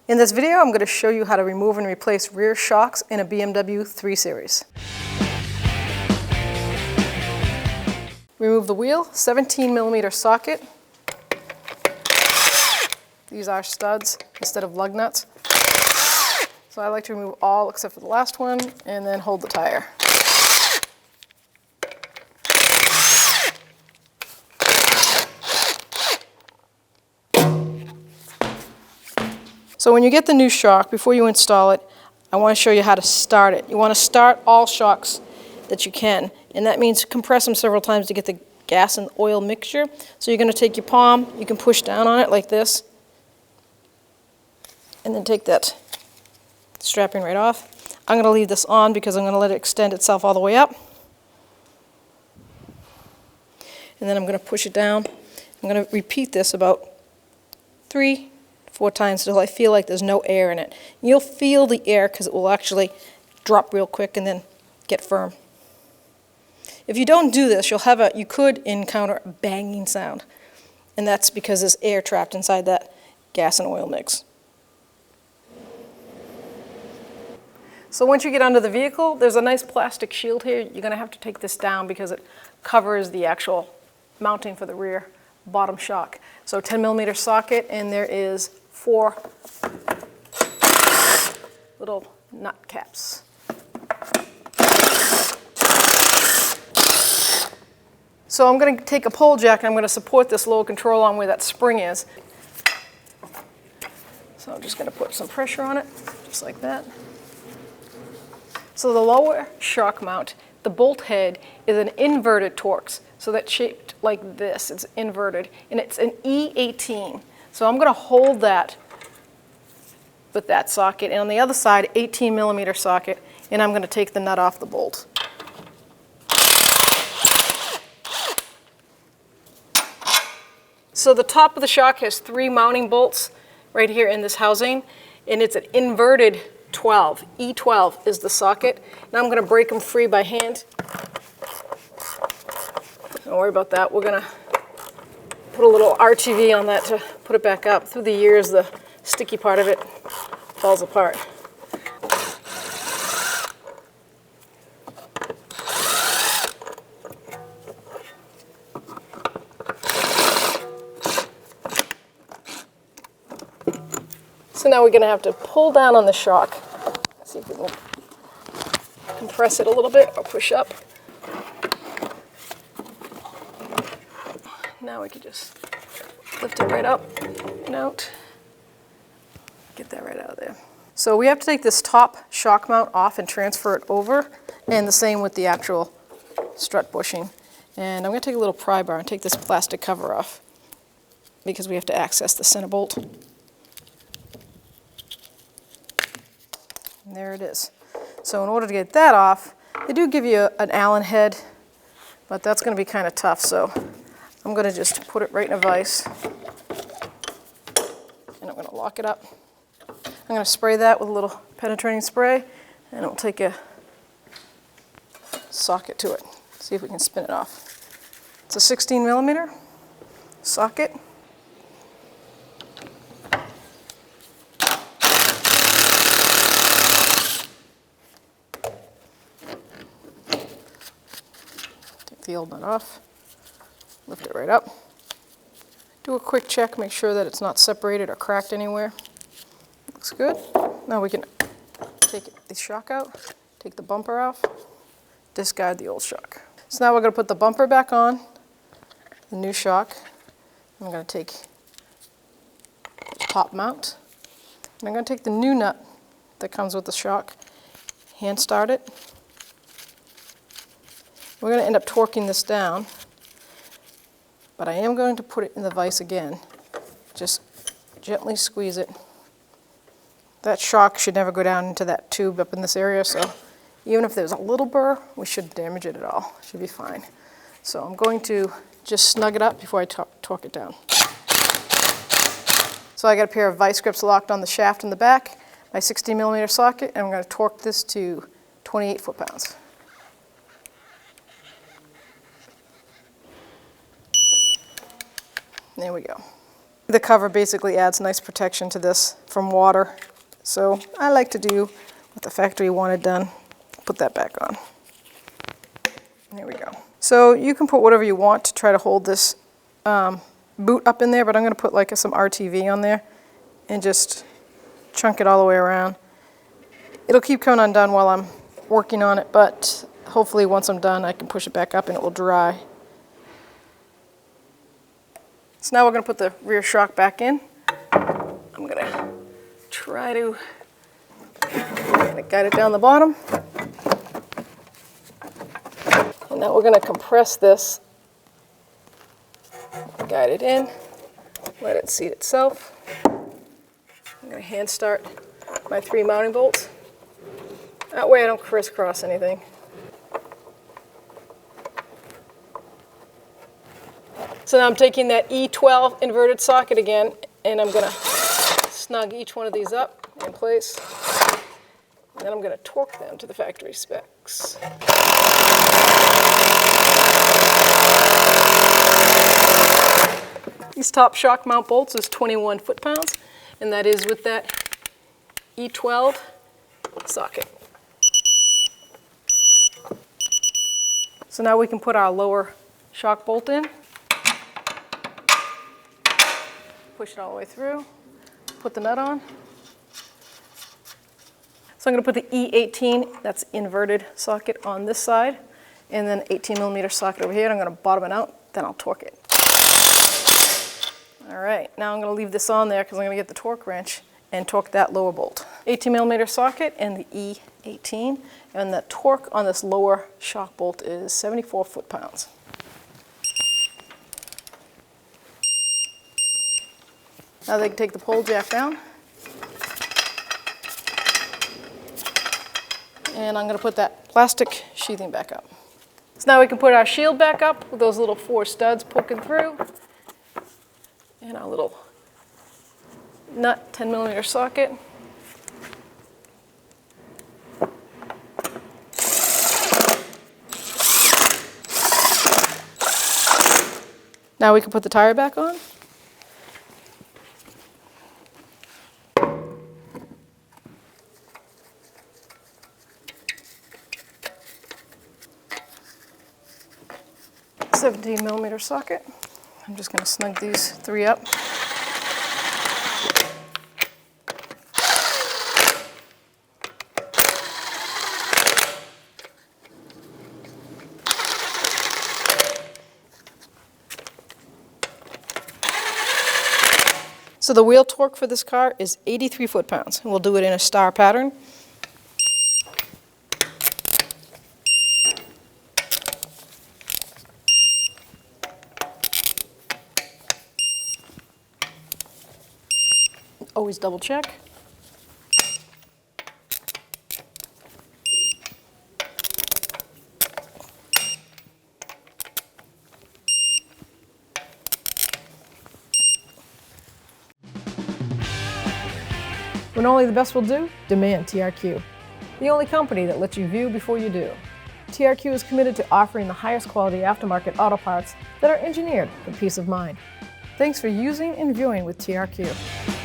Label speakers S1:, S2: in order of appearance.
S1: In this video, I'm going to show you how to remove and replace rear shocks in a BMW 3 Series. Remove the wheel, 17mm socket. These are studs instead of lug nuts. So I like to remove all except for the last one and then hold the tire. So when you get the new shock, before you install it, I want to show you how to start it. You want to start all shocks that you can, and that means compress them several times to get the gas and oil mixture. So you're going to take your palm, you can push down on it like this, and then take that strapping right off. I'm going to leave this on because I'm going to let it extend itself all the way up. And then I'm going to push it down. I'm going to repeat this about 3-4 times until I feel like there's no air in it. You'll feel the air because it will actually drop real quick and then get firm. If you don't do this, you could encounter a banging sound, and that's because there's air trapped inside that gas and oil mix. So once you get under the vehicle, there's a nice plastic shield here. You're going to have to take this down because it covers the actual mounting for the rear bottom shock. So 10mm socket, and there is 4 little nut caps. So I'm going to take a pole jack and I'm going to support this lower control arm where that spring is. So I'm just going to put some pressure on it, just like that. So the lower shock mount, the bolt head, is an inverted Torx. So that's shaped like this. It's inverted, and it's an E18. So I'm going to hold that with that socket, and on the other side, 18mm socket, and I'm going to take the nut off the bolt. So the top of the shock has 3 mounting bolts right here in this housing, and it's an inverted 12. E12 is the socket. Now I'm going to break them free by hand. Don't worry about that. We're going to put a little RTV on that to put it back up. Through the years, the sticky part of it falls apart. So now we're going to have to pull down on the shock. Let's see if we can compress it a little bit or push up. Now we can just lift it right up and out. Get that right out of there. So we have to take this top shock mount off and transfer it over, and the same with the actual strut bushing. And I'm going to take a little pry bar and take this plastic cover off because we have to access the center bolt. And there it is. So in order to get that off, they do give you an Allen head, but that's going to be kind of tough. So I'm going to just put it right in a vise, and I'm going to lock it up. I'm going to spray that with a little penetrating spray, and it will take a socket to it. See if we can spin it off. It's a 16mm socket. Take the old nut off. Lift it right up. Do a quick check, make sure that it's not separated or cracked anywhere. Looks good. Now we can take the shock out, take the bumper off, discard the old shock. So now we're going to put the bumper back on, the new shock. I'm going to take the top mount, and I'm going to take the new nut that comes with the shock, hand start it. We're going to end up torquing this down, but I am going to put it in the vise again. Just gently squeeze it. That shock should never go down into that tube up in this area, so even if there's a little burr, we shouldn't damage it at all. It should be fine. So I'm going to just snug it up before I torque it down. So I got a pair of vice grips locked on the shaft in the back, my 16mm socket, and I'm going to torque this to 28 foot-pounds. There we go. The cover basically adds nice protection to this from water. So I like to do what the factory wanted done. Put that back on. There we go. So you can put whatever you want to try to hold this boot up in there, but I'm going to put like some RTV on there and just chunk it all the way around. It'll keep coming undone while I'm working on it, but hopefully once I'm done I can push it back up and it will dry. So now we're going to put the rear shock back in. I'm going to try to guide it down the bottom. And now we're going to compress this, guide it in, let it seat itself. I'm going to hand start my 3 mounting bolts. That way I don't crisscross anything. So now I'm taking that E12 inverted socket again, and I'm going to snug each one of these up in place. And then I'm going to torque them to the factory specs. These top shock mount bolts is 21 foot-pounds, and that is with that E12 socket. So now we can put our lower shock bolt in. Push it all the way through, put the nut on. So I'm going to put the E18, that's inverted socket, on this side, and then 18mm socket over here. And I'm going to bottom it out, then I'll torque it. All right, now I'm going to leave this on there because I'm going to get the torque wrench and torque that lower bolt. 18mm socket and the E18, and the torque on this lower shock bolt is 74 foot-pounds. Now they can take the pole jack down. And I'm going to put that plastic sheathing back up. So now we can put our shield back up with those little 4 studs poking through. And our little nut 10mm socket. Now we can put the tire back on. A 17mm socket. I'm just going to snug these 3 up. So the wheel torque for this car is 83 foot-pounds, and we'll do it in a star pattern. Always double check. When only the best will do, demand TRQ. The only company that lets you view before you do. TRQ is committed to offering the highest quality aftermarket auto parts that are engineered for peace of mind. Thanks for using and viewing with TRQ.